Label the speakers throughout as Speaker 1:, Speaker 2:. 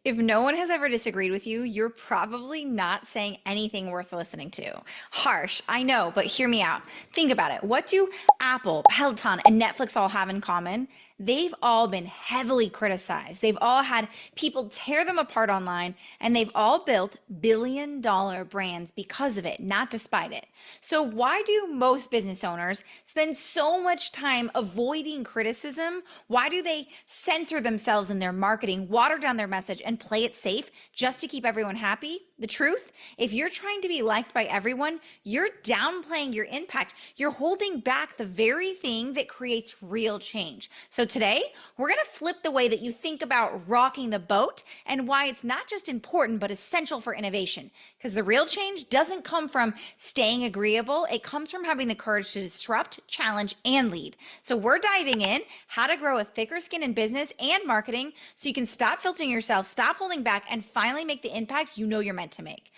Speaker 1: If no one has ever disagreed with you, you're probably not saying anything worth listening to. Harsh, I know, but hear me out. Think about it. What do Apple, Peloton, and Netflix all have in common? They've all been heavily criticized. They've all had people tear them apart online, and they've all built billion-dollar brands because of it, not despite it. So why do most business owners spend so much time avoiding criticism? Why do they censor themselves in their marketing, water down their message, and play it safe just to keep everyone happy? The truth, if you're trying to be liked by everyone, you're downplaying your impact. You're holding back the very thing that creates real change. So today, we're going to flip the way that you think about rocking the boat and why it's not just important, but essential for innovation. Because the real change doesn't come from staying agreeable. It comes from having the courage to disrupt, challenge, and lead. So we're diving in how to grow a thicker skin in business and marketing so you can stop filtering yourself, stop holding back, and finally make the impact you know you're meant to make.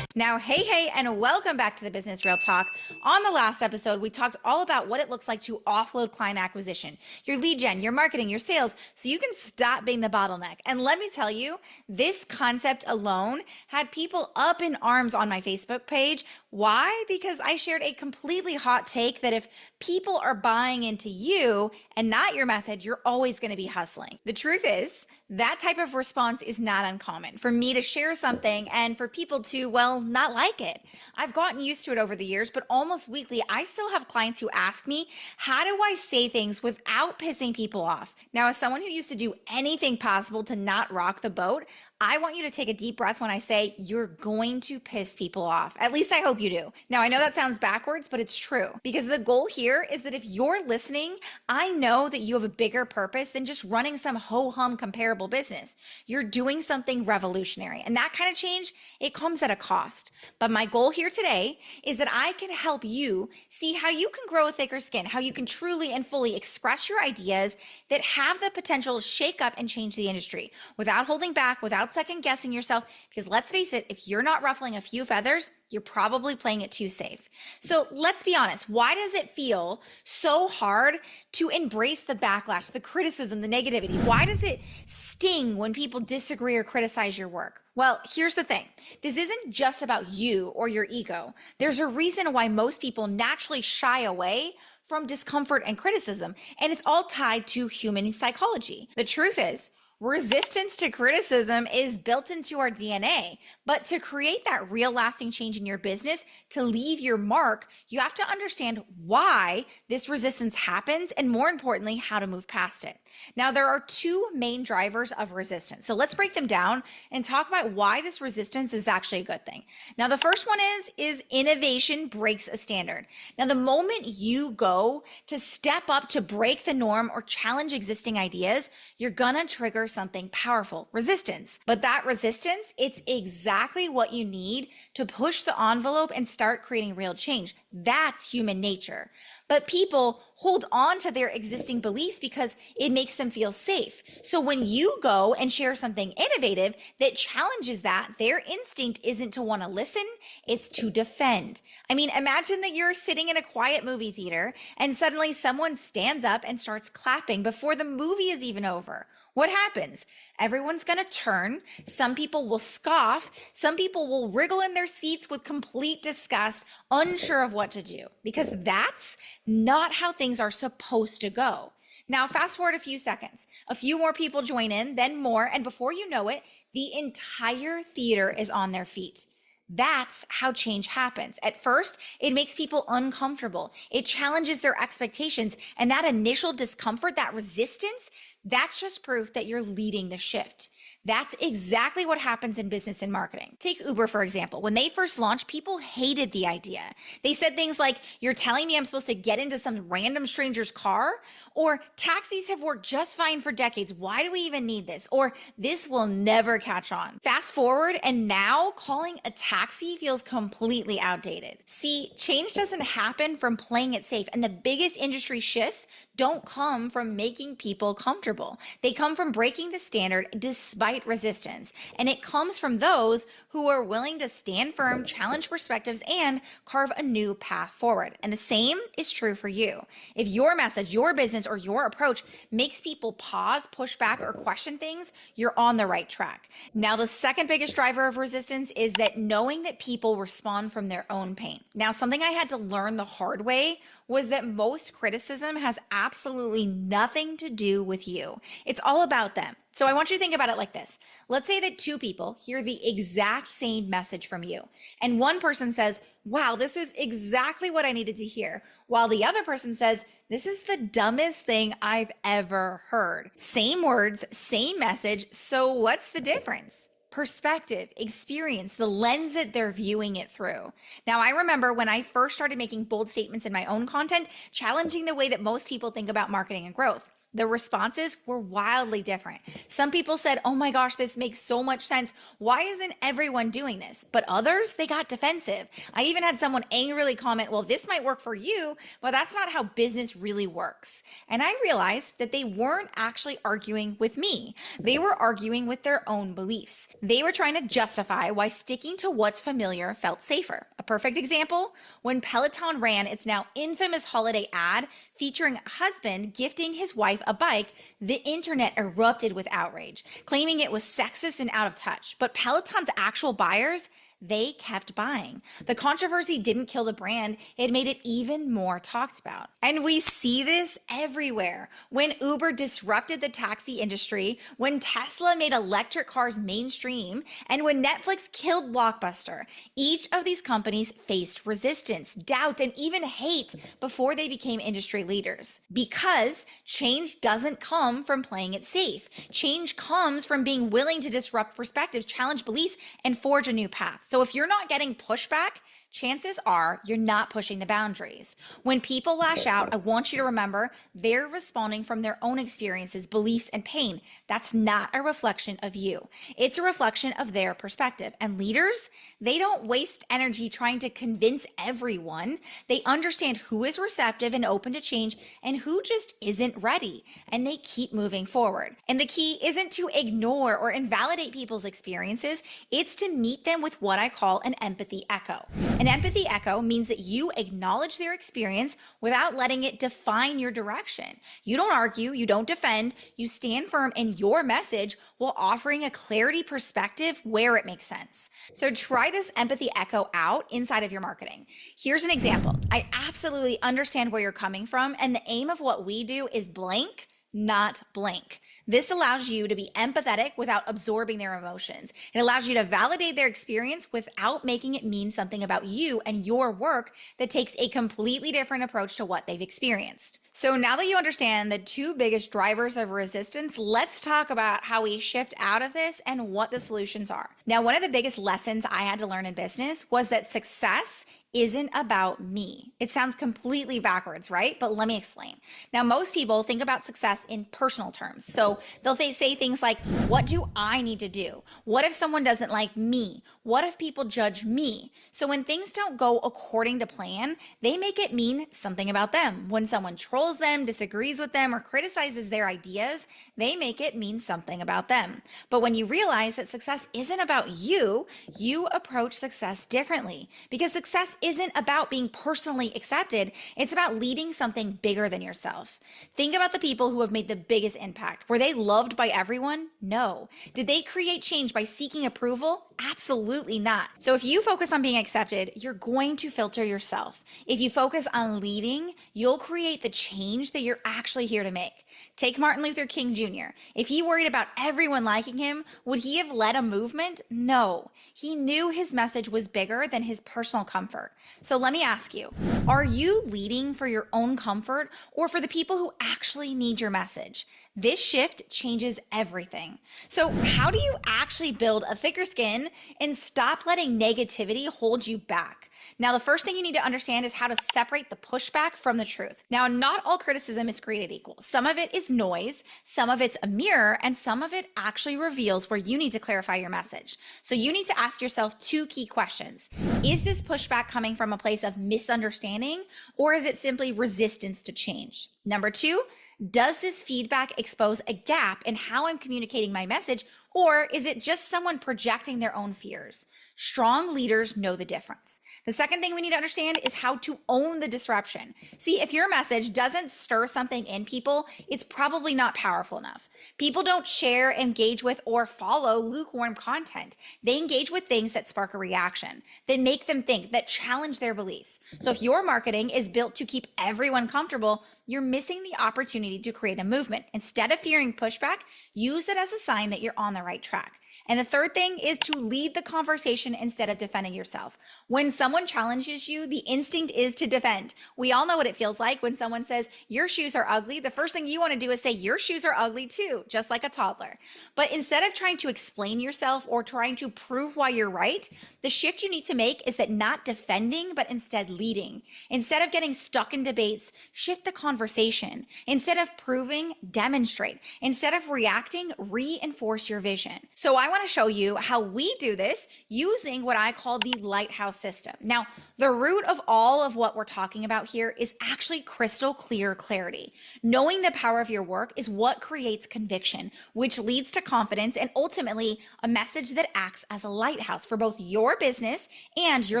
Speaker 1: Now, hey, and welcome back to the Business Real Talk. On the last episode, we talked all about what it looks like to offload client acquisition, your lead gen, your marketing, your sales, so you can stop being the bottleneck. And let me tell you, this concept alone had people up in arms on my Facebook page. Why? Because I shared a completely hot take that if people are buying into you and not your method, you're always going to be hustling. The truth is, that type of response is not uncommon. For me to share something and for people to, well, not like it. I've gotten used to it over the years, but almost weekly, I still have clients who ask me, how do I say things without pissing people off? Now, as someone who used to do anything possible to not rock the boat, I want you to take a deep breath when I say you're going to piss people off. At least I hope you do. Now, I know that sounds backwards, but it's true because the goal here is that if you're listening, I know that you have a bigger purpose than just running some ho-hum comparable business. You're doing something revolutionary, and that kind of change, it comes at a cost. But my goal here today is that I can help you see how you can grow a thicker skin, how you can truly and fully express your ideas that have the potential to shake up and change the industry without holding back, without second guessing yourself, because let's face it, if you're not ruffling a few feathers, you're probably playing it too safe. So let's be honest. Why does it feel so hard to embrace the backlash, the criticism, the negativity? Why does it sting when people disagree or criticize your work? Well, here's the thing. This isn't just about you or your ego. There's a reason why most people naturally shy away from discomfort and criticism, and it's all tied to human psychology. The truth is, resistance to criticism is built into our DNA, but to create that real lasting change in your business, to leave your mark, you have to understand why this resistance happens and, more importantly, how to move past it. Now, there are two main drivers of resistance. So let's break them down and talk about why this resistance is actually a good thing. Now, the first one is innovation breaks a standard. Now, the moment you go to step up to break the norm or challenge existing ideas, you're gonna trigger something powerful, resistance. But that resistance, it's exactly what you need to push the envelope and start creating real change. That's human nature. But people hold on to their existing beliefs because it makes them feel safe. So when you go and share something innovative that challenges that, their instinct isn't to want to listen, it's to defend. I mean, imagine that you're sitting in a quiet movie theater and suddenly someone stands up and starts clapping before the movie is even over. What happens? Everyone's going to turn. Some people will scoff. Some people will wriggle in their seats with complete disgust, unsure of what to do, because that's not how things are supposed to go. Now, fast forward a few seconds. A few more people join in, then more, and before you know it, the entire theater is on their feet. That's how change happens. At first, it makes people uncomfortable. It challenges their expectations, and that initial discomfort, that resistance, that's just proof that you're leading the shift. That's exactly what happens in business and marketing. Take Uber, for example. When they first launched, people hated the idea. They said things like, you're telling me I'm supposed to get into some random stranger's car? Or taxis have worked just fine for decades. Why do we even need this? Or this will never catch on. Fast forward, and now calling a taxi feels completely outdated. See, change doesn't happen from playing it safe. And the biggest industry shifts don't come from making people comfortable. They come from breaking the standard despite resistance. And it comes from those who are willing to stand firm, challenge perspectives, and carve a new path forward. And the same is true for you. If your message, your business, or your approach makes people pause, push back, or question things, you're on the right track. Now, the second biggest driver of resistance is that knowing that people respond from their own pain. Now, something I had to learn the hard way was that most criticism has absolutely nothing to do with you. It's all about them. So I want you to think about it like this. Let's say that two people hear the exact same message from you, and one person says, wow, this is exactly what I needed to hear, while the other person says, this is the dumbest thing I've ever heard. Same words, same message. So what's the difference? Perspective, experience, the lens that they're viewing it through. Now, I remember when I first started making bold statements in my own content, challenging the way that most people think about marketing and growth. The responses were wildly different. Some people said, oh my gosh, this makes so much sense. Why isn't everyone doing this? But others, they got defensive. I even had someone angrily comment, well, this might work for you, but that's not how business really works. And I realized that they weren't actually arguing with me. They were arguing with their own beliefs. They were trying to justify why sticking to what's familiar felt safer. A perfect example, when Peloton ran its now infamous holiday ad featuring a husband gifting his wife a bike, the internet erupted with outrage, claiming it was sexist and out of touch. But Peloton's actual buyers, they kept buying. The controversy didn't kill the brand, it made it even more talked about. And we see this everywhere. When Uber disrupted the taxi industry, when Tesla made electric cars mainstream, and when Netflix killed Blockbuster, each of these companies faced resistance, doubt, and even hate before they became industry leaders. Because change doesn't come from playing it safe. Change comes from being willing to disrupt perspectives, challenge beliefs, and forge a new path. So if you're not getting pushback, chances are you're not pushing the boundaries. When people lash out, I want you to remember they're responding from their own experiences, beliefs, and pain. That's not a reflection of you. It's a reflection of their perspective. And leaders, they don't waste energy trying to convince everyone. They understand who is receptive and open to change and who just isn't ready. And they keep moving forward. And the key isn't to ignore or invalidate people's experiences. It's to meet them with what I call an empathy echo. An empathy echo means that you acknowledge their experience without letting it define your direction. You don't argue, you don't defend, you stand firm in your message while offering a clarity perspective where it makes sense. So try this empathy echo out inside of your marketing. Here's an example. I absolutely understand where you're coming from, and the aim of what we do is blank, not blank. This allows you to be empathetic without absorbing their emotions. It allows you to validate their experience without making it mean something about you and your work that takes a completely different approach to what they've experienced. So now that you understand the two biggest drivers of resistance, let's talk about how we shift out of this and what the solutions are. Now, one of the biggest lessons I had to learn in business was that success isn't about me. It sounds completely backwards, right? But let me explain. Now, most people think about success in personal terms. So they'll say things like, what do I need to do? What if someone doesn't like me? What if people judge me? So when things don't go according to plan, they make it mean something about them. When someone trolls them, disagrees with them, or criticizes their ideas, they make it mean something about them. But when you realize that success isn't about you, you approach success differently, because success isn't about being personally accepted. It's about leading something bigger than yourself. Think about the people who have made the biggest impact. Were they loved by everyone? No. Did they create change by seeking approval? Absolutely not. So if you focus on being accepted, you're going to filter yourself. If you focus on leading, you'll create the change that you're actually here to make. Take Martin Luther King Jr. If he worried about everyone liking him, would he have led a movement? No. He knew his message was bigger than his personal comfort. So let me ask you, are you leading for your own comfort or for the people who actually need your message? This shift changes everything. So how do you actually build a thicker skin and stop letting negativity hold you back? Now, the first thing you need to understand is how to separate the pushback from the truth. Now, not all criticism is created equal. Some of it is noise, some of it's a mirror, and some of it actually reveals where you need to clarify your message. So you need to ask yourself two key questions. Is this pushback coming from a place of misunderstanding, or is it simply resistance to change? Number two, does this feedback expose a gap in how I'm communicating my message, or is it just someone projecting their own fears? Strong leaders know the difference. The second thing we need to understand is how to own the disruption. See, if your message doesn't stir something in people, it's probably not powerful enough. People don't share, engage with, or follow lukewarm content. They engage with things that spark a reaction, that make them think, that challenge their beliefs. So if your marketing is built to keep everyone comfortable, you're missing the opportunity to create a movement. Instead of fearing pushback, use it as a sign that you're on the right track. And the third thing is to lead the conversation instead of defending yourself. When someone challenges you, the instinct is to defend. We all know what it feels like when someone says, your shoes are ugly. The first thing you want to do is say, your shoes are ugly too, just like a toddler. But instead of trying to explain yourself or trying to prove why you're right, the shift you need to make is that not defending, but instead leading. Instead of getting stuck in debates, shift the conversation. Instead of proving, demonstrate. Instead of reacting, reinforce your vision. So I want to show you how we do this using what I call the Lighthouse System. Now, the root of all of what we're talking about here is actually crystal clear clarity. Knowing the power of your work is what creates conviction, which leads to confidence and ultimately a message that acts as a lighthouse for both your business and your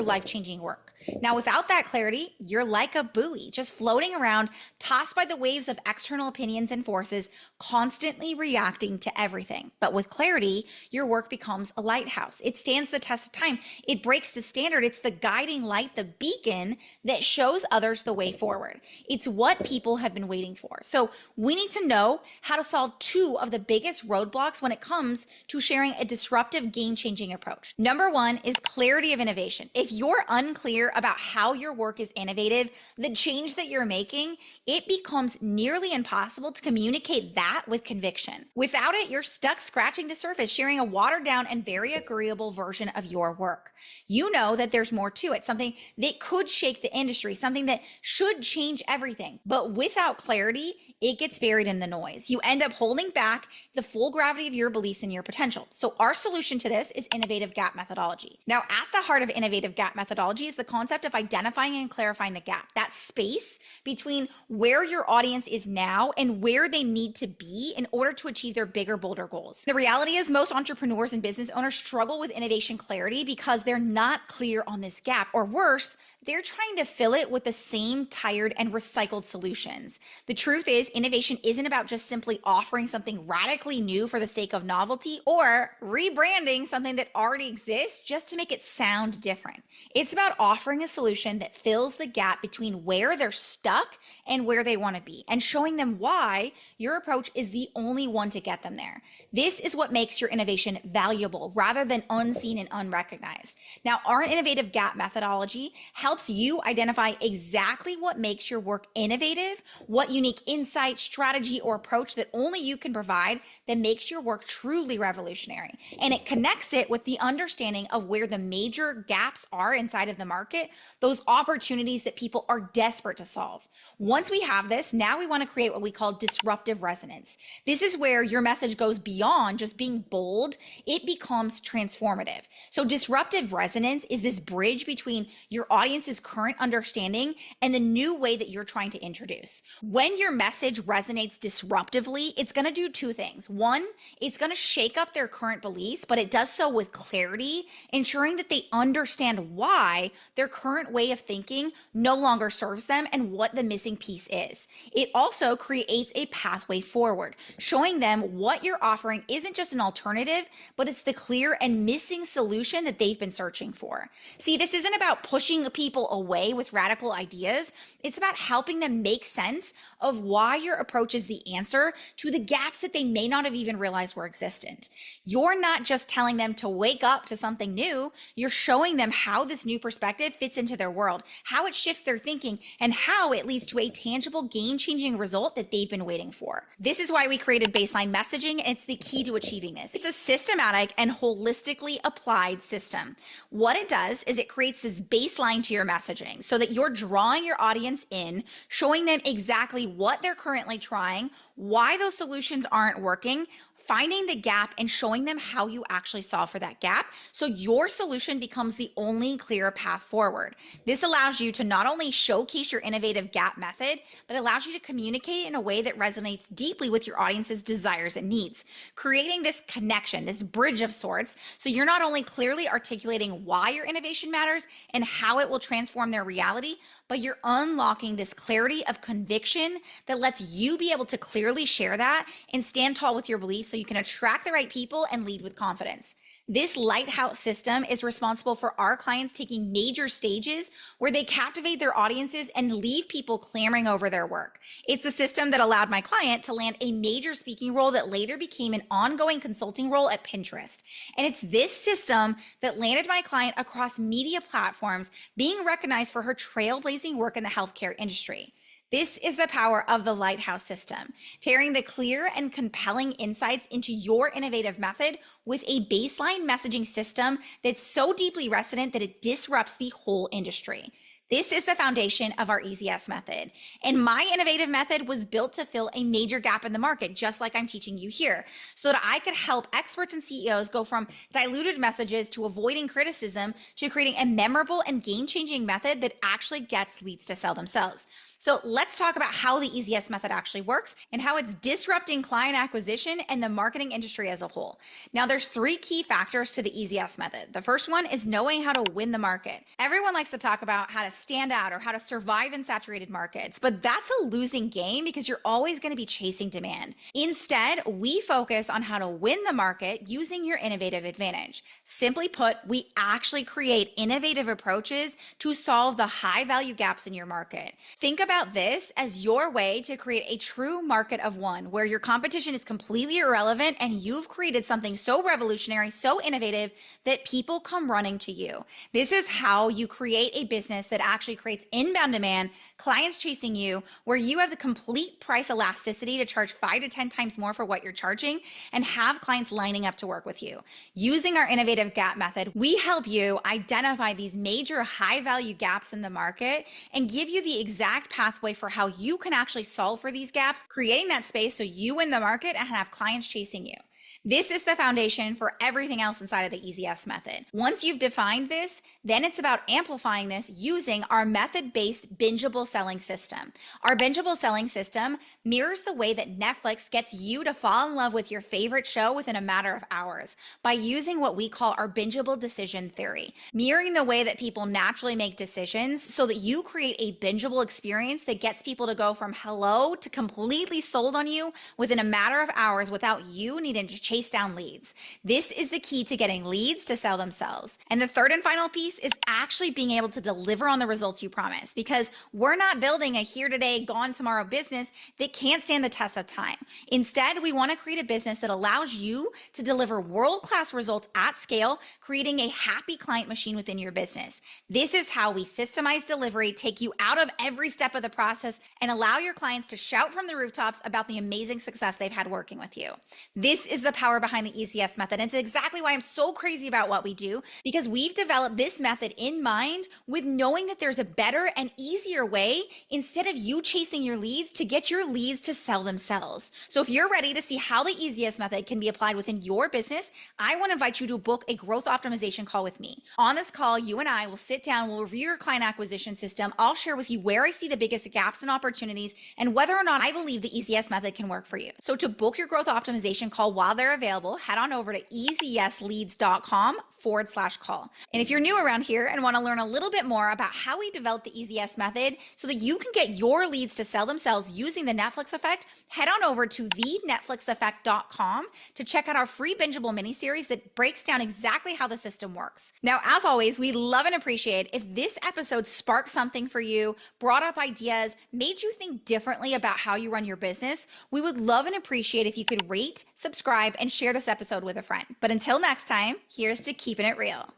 Speaker 1: life-changing work. Now, without that clarity, you're like a buoy, just floating around, tossed by the waves of external opinions and forces, constantly reacting to everything. But with clarity, your work becomes a lighthouse. It stands the test of time. It breaks the standard. It's the guiding light, the beacon that shows others the way forward. It's what people have been waiting for. So we need to know how to solve two of the biggest roadblocks when it comes to sharing a disruptive, game-changing approach. Number one is clarity of innovation. If you're unclear about how your work is innovative, the change that you're making, it becomes nearly impossible to communicate that with conviction. Without it, you're stuck scratching the surface, sharing a watered down and very agreeable version of your work. You know that there's more to it, something that could shake the industry, something that should change everything. But without clarity, it gets buried in the noise. You end up holding back the full gravity of your beliefs and your potential. So our solution to this is innovative gap methodology. Now, at the heart of innovative gap methodology is the concept of identifying and clarifying the gap, that space between where your audience is now and where they need to be in order to achieve their bigger, bolder goals. The reality is most entrepreneurs and business owners struggle with innovation clarity because they're not clear on this gap, or worse, they're trying to fill it with the same tired and recycled solutions. The truth is, innovation isn't about just simply offering something radically new for the sake of novelty or rebranding something that already exists just to make it sound different. It's about offering a solution that fills the gap between where they're stuck and where they want to be, and showing them why your approach is the only one to get them there. This is what makes your innovation valuable rather than unseen and unrecognized. Now, our innovative gap methodology helps you identify exactly what makes your work innovative, what unique insight, strategy, or approach that only you can provide that makes your work truly revolutionary. And it connects it with the understanding of where the major gaps are inside of the market, those opportunities that people are desperate to solve. Once we have this, now we want to create what we call disruptive resonance. This is where your message goes beyond just being bold. It becomes transformative. So disruptive resonance is this bridge between your audience's current understanding and the new way that you're trying to introduce. When your message resonates disruptively, it's going to do two things. One, it's going to shake up their current beliefs, but it does so with clarity, ensuring that they understand why their current way of thinking no longer serves them and what the missing piece is. It also creates a pathway forward, showing them what you're offering isn't just an alternative, but it's the clear and missing solution that they've been searching for. See, this isn't about pushing people people away with radical ideas. It's about helping them make sense of why your approach is the answer to the gaps that they may not have even realized were existent. You're not just telling them to wake up to something new, you're showing them how this new perspective fits into their world, how it shifts their thinking, and how it leads to a tangible, game-changing result that they've been waiting for. This is why we created baseline messaging, and it's the key to achieving this. It's a systematic and holistically applied system. What it does is it creates this baseline to your messaging so that you're drawing your audience in, showing them exactly what they're currently trying, why those solutions aren't working, finding the gap and showing them how you actually solve for that gap, so your solution becomes the only clear path forward. This allows you to not only showcase your innovative gap method, but allows you to communicate in a way that resonates deeply with your audience's desires and needs, creating this connection, this bridge of sorts, so you're not only clearly articulating why your innovation matters and how it will transform their reality, but you're unlocking this clarity of conviction that lets you be able to clearly share that and stand tall with your beliefs so you can attract the right people and lead with confidence. This Lighthouse system is responsible for our clients taking major stages where they captivate their audiences and leave people clamoring over their work. It's the system that allowed my client to land a major speaking role that later became an ongoing consulting role at Pinterest. And it's this system that landed my client across media platforms, being recognized for her trailblazing work in the healthcare industry. This is the power of the Lighthouse system, pairing the clear and compelling insights into your innovative method with a baseline messaging system that's so deeply resonant that it disrupts the whole industry. This is the foundation of our EasyS method. And my innovative method was built to fill a major gap in the market, just like I'm teaching you here, so that I could help experts and CEOs go from diluted messages to avoiding criticism to creating a memorable and game-changing method that actually gets leads to sell themselves. So let's talk about how the EasyS method actually works and how it's disrupting client acquisition and the marketing industry as a whole. Now, there's 3 key factors to the EasyS method. The first one is knowing how to win the market. Everyone likes to talk about how to stand out or how to survive in saturated markets, but that's a losing game because you're always going to be chasing demand. Instead, we focus on how to win the market using your innovative advantage. Simply put, we actually create innovative approaches to solve the high value gaps in your market. Think about this as your way to create a true market of one, where your competition is completely irrelevant and you've created something so revolutionary, so innovative that people come running to you. This is how you create a business that actually creates inbound demand, clients chasing you, where you have the complete price elasticity to charge 5 to 10 times more for what you're charging and have clients lining up to work with you. Using our innovative gap method, we help you identify these major high value gaps in the market and give you the exact pathway for how you can actually solve for these gaps, creating that space so you win the market and have clients chasing you. This is the foundation for everything else inside of the EasyS method. Once you've defined this, then it's about amplifying this using our method-based bingeable selling system. Our bingeable selling system mirrors the way that Netflix gets you to fall in love with your favorite show within a matter of hours by using what we call our bingeable decision theory, mirroring the way that people naturally make decisions so that you create a bingeable experience that gets people to go from hello to completely sold on you within a matter of hours without you needing to chase down leads. This is the key to getting leads to sell themselves. And the third and final piece is actually being able to deliver on the results you promise, because we're not building a here today, gone tomorrow business that can't stand the test of time. Instead, we want to create a business that allows you to deliver world-class results at scale, creating a happy client machine within your business. This is how we systemize delivery, take you out of every step of the process, and allow your clients to shout from the rooftops about the amazing success they've had working with you. This is the power behind the EasyS method. And it's exactly why I'm so crazy about what we do, because we've developed this method in mind with knowing that there's a better and easier way, instead of you chasing your leads, to get your leads to sell themselves. So if you're ready to see how the EasyS method can be applied within your business, I want to invite you to book a growth optimization call with me. On this call, you and I will sit down, we'll review your client acquisition system. I'll share with you where I see the biggest gaps and opportunities and whether or not I believe the EasyS method can work for you. So to book your growth optimization call while they're available, head on over to easyesleads.com netflixsfacts.com/call. And if you're new around here and want to learn a little bit more about how we developed the Easy Yes method so that you can get your leads to sell themselves using the Netflix effect, head on over to thenetflixeffect.com to check out our free bingeable mini series that breaks down exactly how the system works. Now, as always, we love and appreciate if this episode sparked something for you, brought up ideas, made you think differently about how you run your business. We would love and appreciate if you could rate, subscribe, and share this episode with a friend. But until next time, here's to keeping it real.